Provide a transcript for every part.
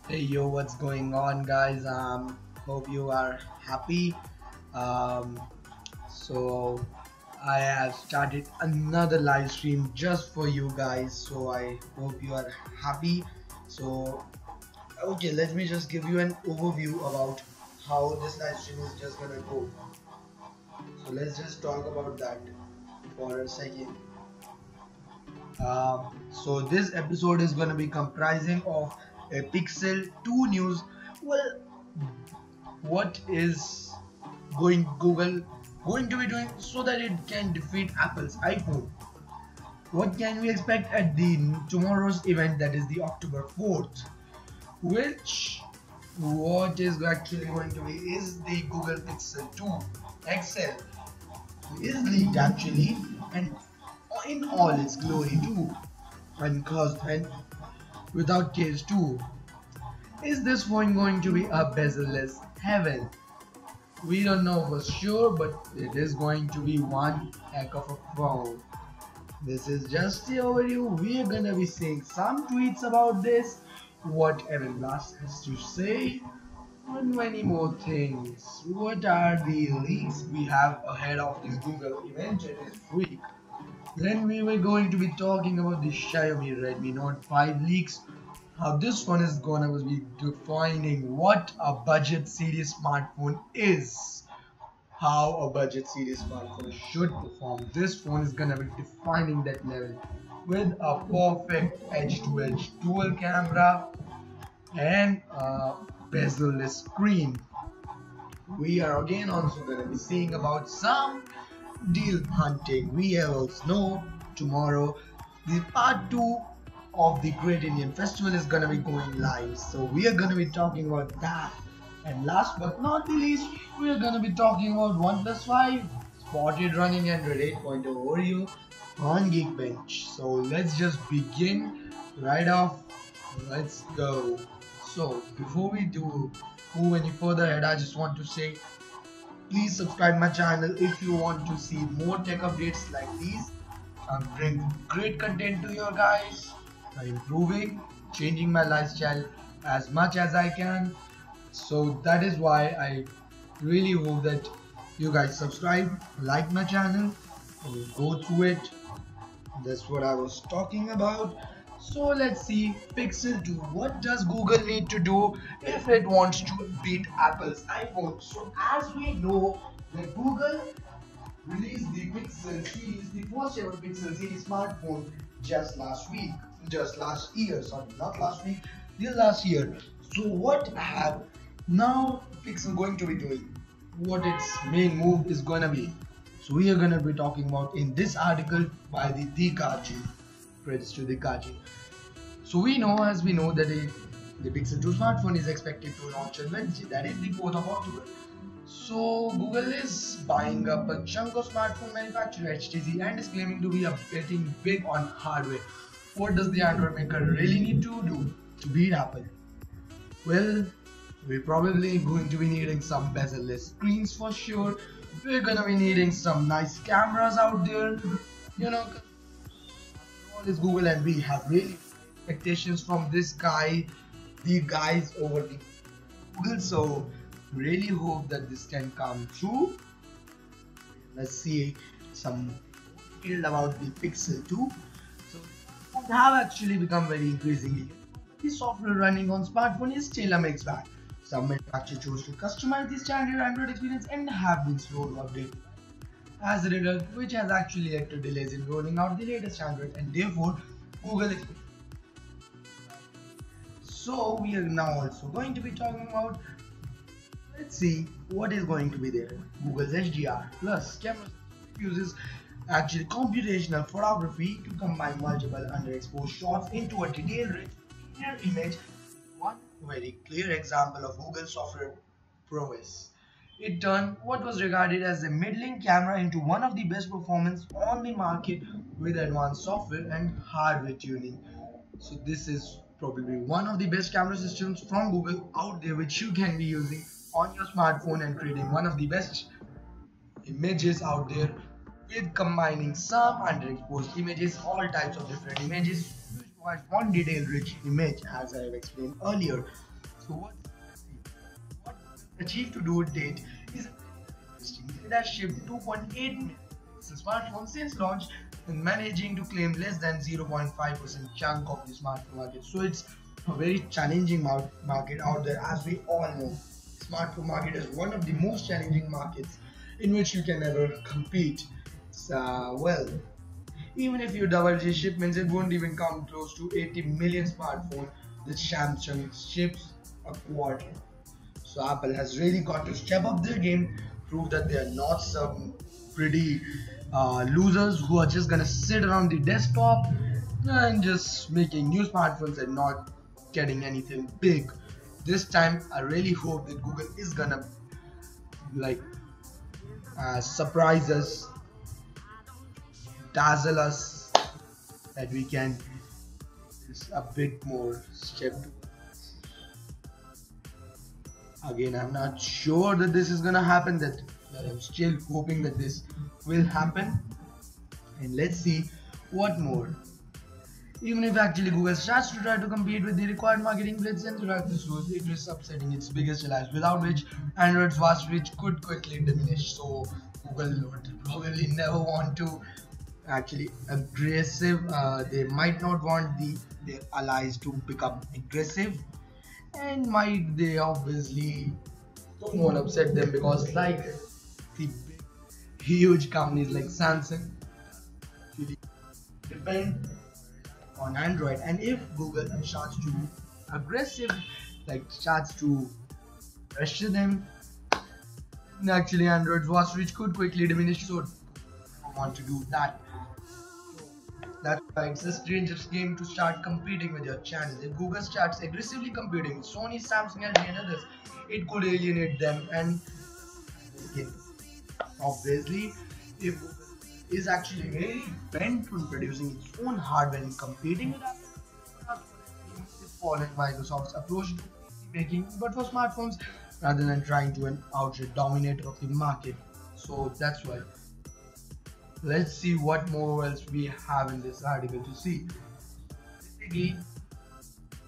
Hey yo, what's going on, guys? Hope you are happy. Um, so I have started another live stream just for you guys. So I hope you are happy. So okay, let me just give you an overview about how this live stream is just gonna go. So let's just talk about that for a second. So this episode is gonna be comprising of a Pixel 2 news. Well, what is Google going to be doing so that it can defeat Apple's iPhone? What can we expect at the tomorrow's event, that is the October 4th? Which what is actually going to be is the Google Pixel 2 XL is leaked actually, and in all its glory too, uncaused and without case too. Is this phone going to be a bezel-less heaven? We don't know for sure, but it is going to be one heck of a phone. This is just the overview. We are gonna be seeing some tweets about this, what Evan Last has to say, and many more things. What are the leaks we have ahead of this Google event this week? Then we were going to be talking about the Xiaomi Redmi Note 5 leaks, how this one is gonna be defining what a budget series smartphone is, how a budget series smartphone should perform. This phone is gonna be defining that level with a perfect edge-to-edge dual camera and a bezel-less screen. We are again also gonna be seeing about some deal hunting. We also know tomorrow the part 2 of the Great Indian Festival is gonna be going live. So we are gonna be talking about that. And last but not the least, we are gonna be talking about OnePlus 5, spotted running Android 8.0 Oreo on Geekbench. So let's just begin right off. Let's go. So before we do move any further ahead, I just want to say please subscribe my channel if you want to see more tech updates like these. I'm bringing great content to you guys. I'm improving, changing my lifestyle as much as I can. So that is why I really hope that you guys subscribe, like my channel, and go through it. That's what I was talking about. So let's see Pixel 2. What does Google need to do if it wants to beat Apple's iPhone? So as we know that Google released the Pixel series, the first ever Pixel series smartphone just last week, just last year, sorry, not last week, this last year. So what have now Pixel going to be doing? What its main move is gonna be? So we are gonna be talking about in this article by the Dikaji. Credits to Dikaji. So we know, as we know, that the Pixel 2 smartphone is expected to launch on Wednesday, that is the 4th of October. So Google is buying up a chunk of smartphone manufacturer HTC and is claiming to be betting big on hardware. What does the Android maker really need to do to beat Apple? Well, we're probably going to be needing some bezel-less screens for sure. We're gonna be needing some nice cameras out there. You know, all is Google and we have really expectations from this guy, the guys over the Google. So really hope that this can come true. Let's see some detail about the Pixel 2. So it have actually become very increasingly. The software running on smartphone is still a mixed bag. Some manufacturers chose to customize the standard Android experience and have been slow to update. As a result, which has actually led to delays in rolling out the latest Android, and therefore Google is. So we are now also going to be talking about, let's see what is going to be there. Google's HDR plus camera uses actually computational photography to combine multiple underexposed shots into a detail-rich clear image. One very clear example of Google software prowess. It turned what was regarded as a middling camera into one of the best performance on the market with advanced software and hardware tuning. So this is probably one of the best camera systems from Google out there, which you can be using on your smartphone and creating one of the best images out there with combining some underexposed images, all types of different images, which provides one detail rich image as I have explained earlier. So what achieved to do date is it has shipped 2.8 million smartphones since launch and managing to claim less than 0.5% chunk of the smartphone market. So it's a very challenging market out there, as we all know. Smartphone market is one of the most challenging markets in which you can ever compete. So, well, even if you double the shipments, it won't even come close to 80 million smartphones that Samsung ships a quarter. So Apple has really got to step up their game, prove that they are not some pretty losers who are just gonna sit around the desktop and just making new smartphones and not getting anything big. This time, I really hope that Google is gonna like surprise us, dazzle us, that we can just a bit more step. Again, I'm not sure that this is gonna happen. That I'm still hoping that this will happen. And let's see what more. Even if actually Google starts to try to compete with the required marketing blitz and throughout this rules, it risks upsetting its biggest allies, without which Android's vast reach could quickly diminish. So Google would probably never want to actually aggressive. They might not want their allies to become aggressive, and might they obviously don't want to upset them, because like the huge companies like Samsung really depend on Android, and if Google starts to aggressive, like starts to pressure them, actually Android's vast reach could quickly diminish. So don't want to do that. That's why it's a stranger's game to start competing with your channels. If Google starts aggressively competing with Sony, Samsung, LG and others, it could alienate them. And again, obviously, if Google is actually really bent on producing its own hardware and competing with Apple, is following Microsoft's approach to making, but for smartphones, rather than trying to an outright dominator of the market. So that's why. Let's see what more else we have in this article to see. Basically,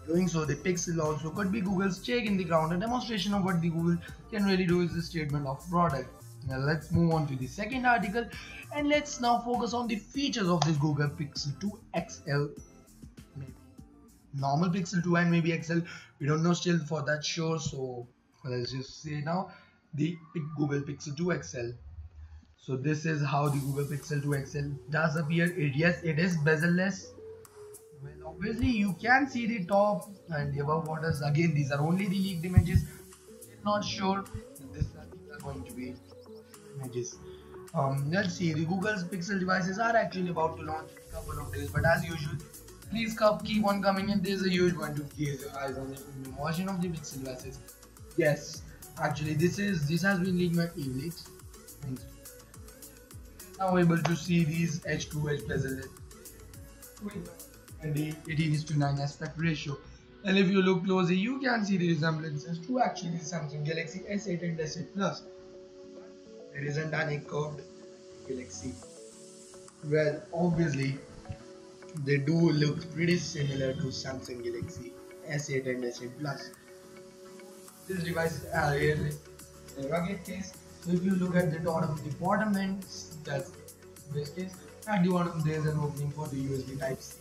doing so, the Pixel also could be Google's stake in the ground. A demonstration of what the Google can really do is the statement of product. Now let's move on to the second article, and let's now focus on the features of this Google Pixel 2 XL. Maybe normal Pixel 2 and maybe XL. We don't know still for that sure. So let's just say now the Google Pixel 2 XL. So this is how the Google Pixel 2 XL does appear. Yes, it is bezel-less. Well, obviously you can see the top and the above borders. Again, these are only the leaked images. I'm not sure that these are going to be images. Let's see. The Google's Pixel devices are actually about to launch in a couple of days. But as usual, please keep on coming in. There's a huge one to keep your eyes on the version of the Pixel devices. Yes, actually this has been leaked by eVleaks. Now able to see these edge to edge bezel and the 18:9 aspect ratio. And if you look closely, you can see the resemblances to actually the Samsung Galaxy S8 and S8 Plus. There isn't any curved Galaxy. Well, obviously, they do look pretty similar to Samsung Galaxy S8 and S8 Plus. These devices are really in a rugged case. So if you look at the bottom end, that's this case. At the bottom there is an opening for the USB Type-C.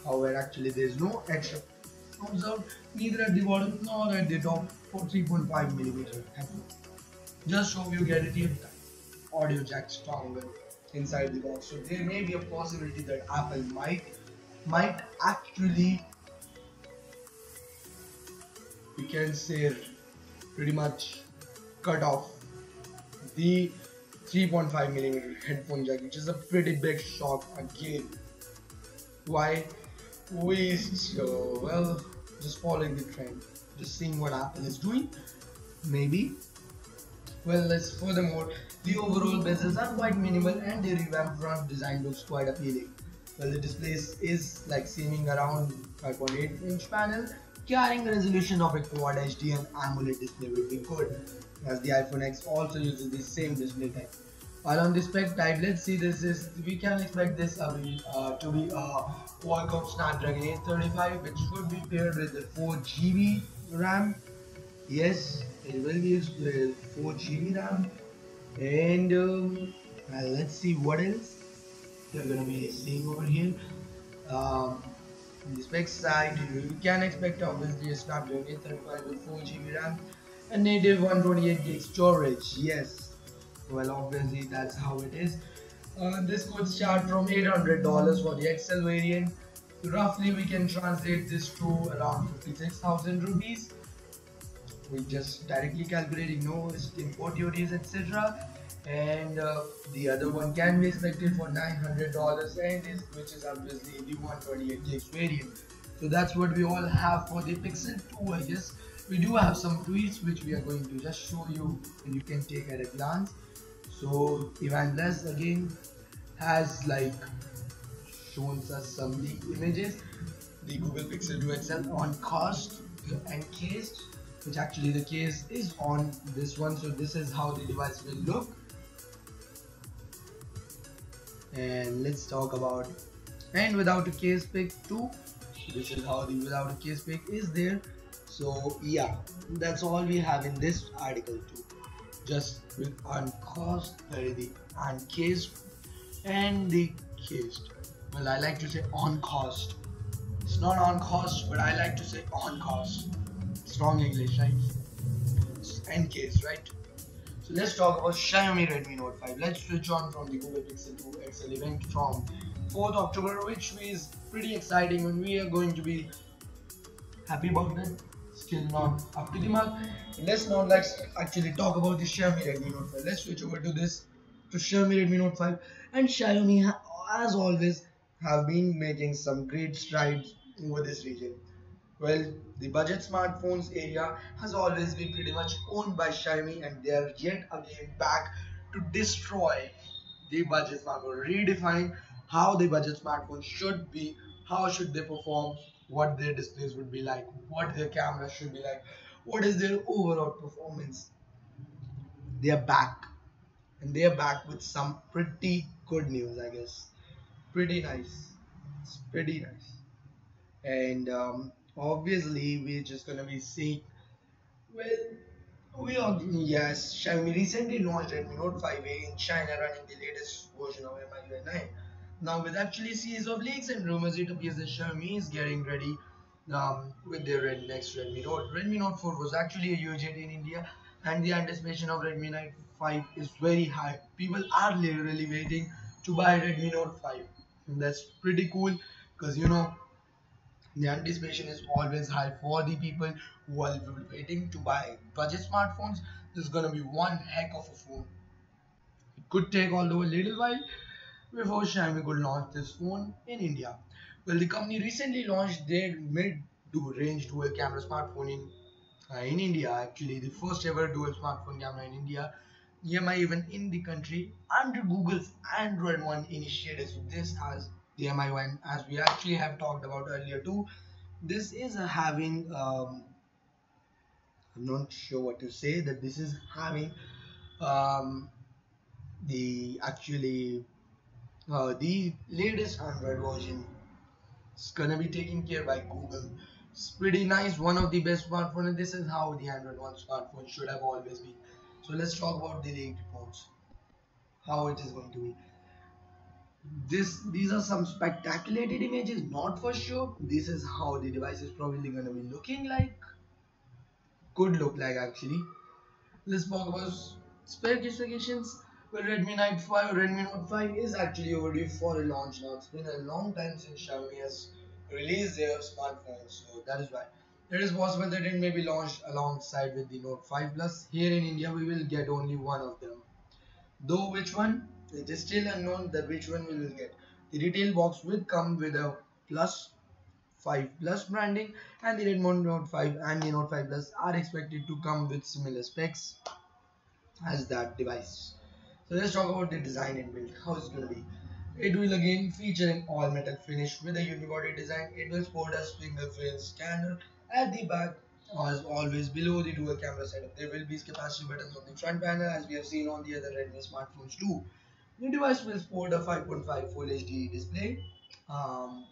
However, actually there is no extra comes out neither at the bottom nor at the top for 3.5mm headphone. Just hope you get a audio jack stronger inside the box. So there may be a possibility that Apple might actually, we can say, pretty much cut off the 3.5mm headphone jack, which is a pretty big shock again. Why? Well, just following the trend, just seeing what Apple is doing, maybe. Well, furthermore, the overall bezels are quite minimal and the revamped front design looks quite appealing. Well, the display is like seeming around 5.8-inch panel, carrying a resolution of a Quad HD and AMOLED display would be good, as the iPhone X also uses the same display type. While on the spec type, let's see, we can expect this to be a Qualcomm Snapdragon 835, which would be paired with the 4GB RAM. Yes, it will be 4 GB RAM. And let's see what else you're gonna be seeing over here. Um, in the spec side, you can expect obviously a Snapdragon 835 with 4 GB RAM and native 128 gig storage. Yes, well, obviously that's how it is. This could start from $800 for the XL variant. Roughly, we can translate this to around 56,000 rupees. We just directly calculating no import duties, etc. And the other one can be expected for $900 and which is obviously the 128 gigs variant. So that's what we all have for the Pixel 2, I guess. We do have some tweaks which we are going to just show you and you can take at a glance. So Ivan Les again has like shown us some leaked images. The Google Pixel 2 XL on cost and case, which actually the case is on this one. So this is how the device will look. And let's talk about and without a case pick too. This is how the without a case pick is there. So yeah, that's all we have in this article too. Just with on cost, the uncased and the cased. Well, I like to say on cost. It's not on cost, but I like to say on cost. Strong English, right? It's encased, right? So let's talk about Xiaomi Redmi Note 5. Let's switch on from the Google Pixel 2 XL event from 4th October, which is pretty exciting and we are going to be happy about that. Still not up to the mark. Let's now actually talk about the Xiaomi Redmi Note 5. Let's switch over to this to Xiaomi Redmi Note 5. And Xiaomi, as always, have been making some great strides over this region. Well, the budget smartphones area has always been pretty much owned by Xiaomi, and they are yet again back to destroy the budget smartphone, redefine how the budget smartphone should be, how should they perform, what their displays would be like, what their cameras should be like, what is their overall performance. They are back, and they are back with some pretty good news, I guess. Pretty nice. It's pretty nice. And obviously, we're just gonna be seeing. Well, we all yes, Xiaomi recently launched Redmi Note 5A in China, running the latest version of MIUI 9. Now, with actually a series of leaks and rumors, it appears that Xiaomi is getting ready with their next Redmi Note. Redmi Note 4 was actually a huge hit in India, and the anticipation of Redmi Note 5 is very high. People are literally waiting to buy Redmi Note 5. And that's pretty cool because the anticipation is always high for the people who are waiting to buy budget smartphones. This is gonna be one heck of a phone. It could take although a little while before Xiaomi could launch this phone in India. Well, the company recently launched their mid-range dual camera smartphone in India. Actually, the first ever dual smartphone camera in India. EMI even in the country under Google's Android One initiative. So this has the MI one as we actually have talked about earlier too. This is having I'm not sure what to say that this is having um, the actually the latest Android version. It's gonna be taken care by Google. It's pretty nice, one of the best smartphone, and this is how the Android One smartphone should have always been. So let's talk about the leaked reports, how it is going to be. These are some spectaculated images, not for sure. This is how the device is probably gonna be looking like. Could look like actually. Let's talk about specifications. Well, Redmi Note 5 is actually overdue for a launch now. It's been a long time since Xiaomi has released their smartphone, so that is why. It is possible that it may be launched alongside with the Note 5 Plus. Here in India, we will get only one of them. Though which one, it is still unknown that which one we will get. The retail box will come with a Plus 5 Plus branding, and the Redmi Note 5 and the Note 5 Plus are expected to come with similar specs as that device. So let's talk about the design and build. How it's going to be. It will again feature an all metal finish with a unibody design. It will sport a fingerprint scanner at the back. As always, below the dual camera setup, there will be capacitive buttons on the front panel, as we have seen on the other Redmi smartphones too. The device will sport a 5.5 Full HD display um,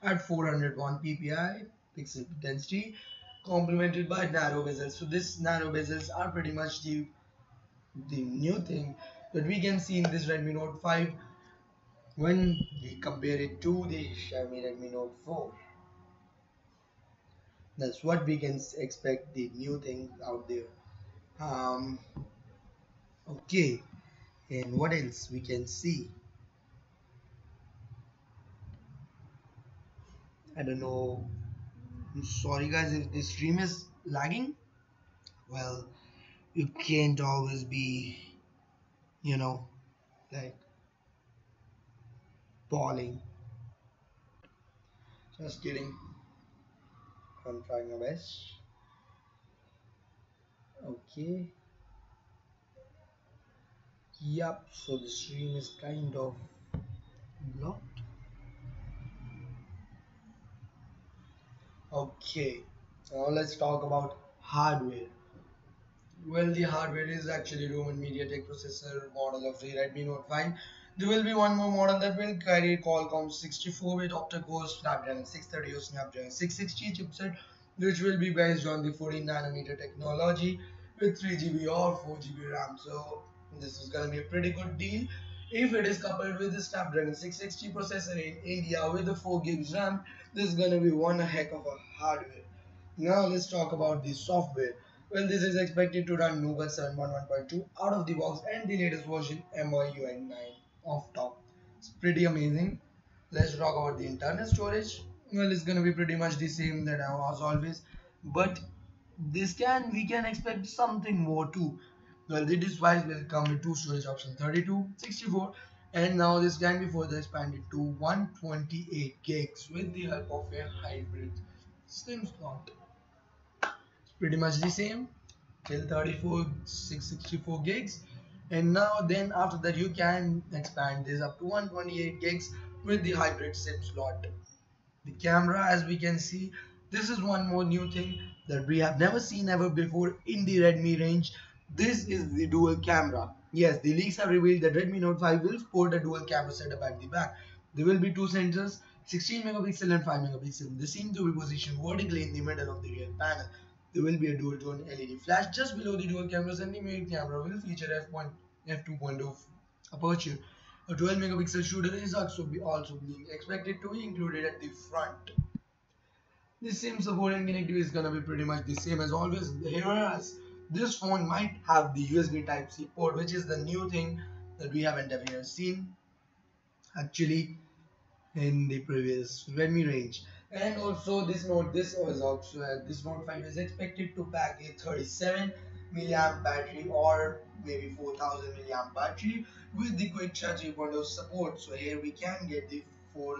at 401 ppi pixel density. complemented by narrow bezels. So this narrow bezels are pretty much the new thing that we can see in this Redmi Note 5 when we compare it to the Xiaomi Redmi Note 4. That's what we can expect, the new thing out there. Um, okay, and what else we can see? I don't know. I'm sorry guys if the stream is lagging. Well, you can't always be, you know, like balling. Just kidding. I'm trying my best. Okay. Yup. So the stream is kind of blocked. Okay. Now let's talk about hardware. Well, the hardware is actually Roman MediaTek processor model of the Redmi Note 5. There will be one more model that will carry Qualcomm 64-bit octa-core Snapdragon 630 or Snapdragon 660 chipset, which will be based on the 14nm technology with 3 GB or 4 GB RAM. So this is gonna be a pretty good deal. If it is coupled with the Snapdragon 660 processor in India with the 4 GB RAM, this is gonna be one heck of a hardware. Now let's talk about the software. Well, this is expected to run Nougat 7.1.2 out of the box and the latest version MIUI 9 off top. It's pretty amazing. Let's talk about the internal storage. Well, it's gonna be pretty much the same that as always, but we can expect something more too. Well, the device will come with two storage options, 32, 64, and now this can be further expanded to 128 gigs with the help of a hybrid SIM slot. Pretty much the same till 34 664 gigs, and now then after that you can expand this up to 128 gigs with the hybrid SIM slot. The camera, as we can see, this is one more new thing that we have never seen ever before in the Redmi range. This is the dual camera. Yes, the leaks have revealed that Redmi Note 5 will sport a dual camera setup at the back. There will be two sensors, 16 megapixel and 5 megapixel. They seem to be positioned vertically in the middle of the rear panel. There will be a dual tone LED flash just below the dual cameras, and the main camera will feature f2.0 aperture. A 12 megapixel shooter is also being expected to be included at the front. The SIM support and connectivity is gonna be pretty much the same as always. Whereas this phone might have the USB Type-C port, which is the new thing that we haven't ever seen actually in the previous Redmi range. And also this Note 5 is expected to pack a 37 milliamp battery or maybe 4000 milliamp battery with the quick charge 3.0 support. So here we can get the full,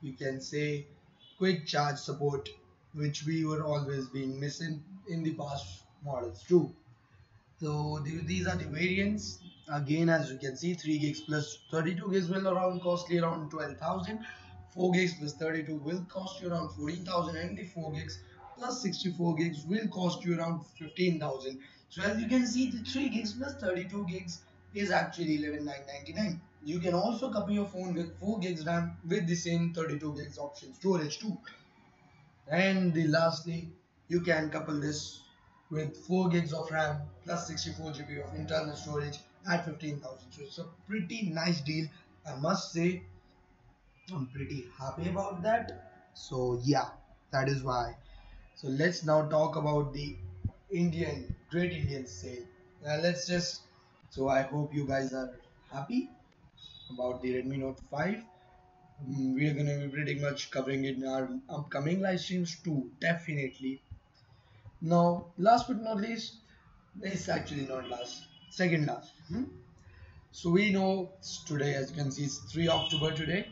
you can say, quick charge support, which we were always being missing in the past models too. So these are the variants. Again, as you can see, 3 gigs plus 32 gigs will costly around 12,000. 4 gigs plus 32 will cost you around 14,000, and the 4 gigs plus 64 gigs will cost you around 15,000. So as you can see, the 3 gigs plus 32 gigs is actually 11,999. You can also couple your phone with 4 gigs RAM with the same 32 gigs option storage too. And lastly, you can couple this with 4 gigs of RAM plus 64 GB of internal storage at 15,000. So it's a pretty nice deal, I must say. I'm pretty happy about that. So yeah, that is why. So let's now talk about the Great Indian Sale. Now let's just. So I hope you guys are happy about the Redmi Note 5. We are gonna be pretty much covering it in our upcoming live streams too, definitely. Now, last but not least, it's actually not last, second last. So we know today, as you can see, it's 3 October today.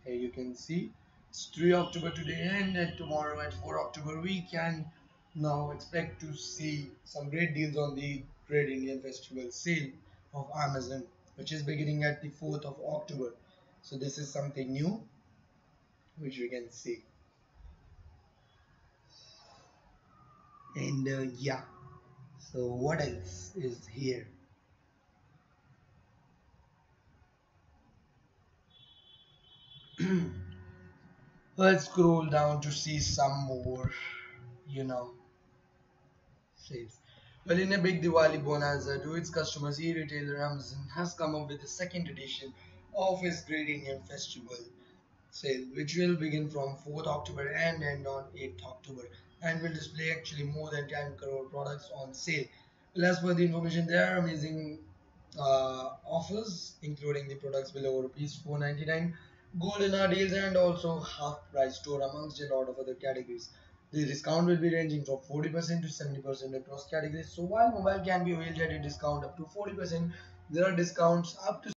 Here you can see it's 3 October today, and tomorrow at 4 October we can now expect to see some great deals on the Great Indian Festival sale of Amazon, which is beginning at the 4th of October. So this is something new which we can see. And yeah, so what else is here? Let's scroll down to see some more. you know, says. Well, in a big Diwali bonanza to its customers, e-retailer Amazon has come up with the second edition of its Great Indian Festival sale, which will begin from 4th October and end on 8th October, and will display actually more than 10 crore products on sale. Well, as per the information, there are amazing offers, including the products below rupees 499, golden hour deals, and also half price store amongst a lot of other categories. The discount will be ranging from 40% to 70% across categories. So while mobile can be availed at a discount up to 40%, there are discounts up to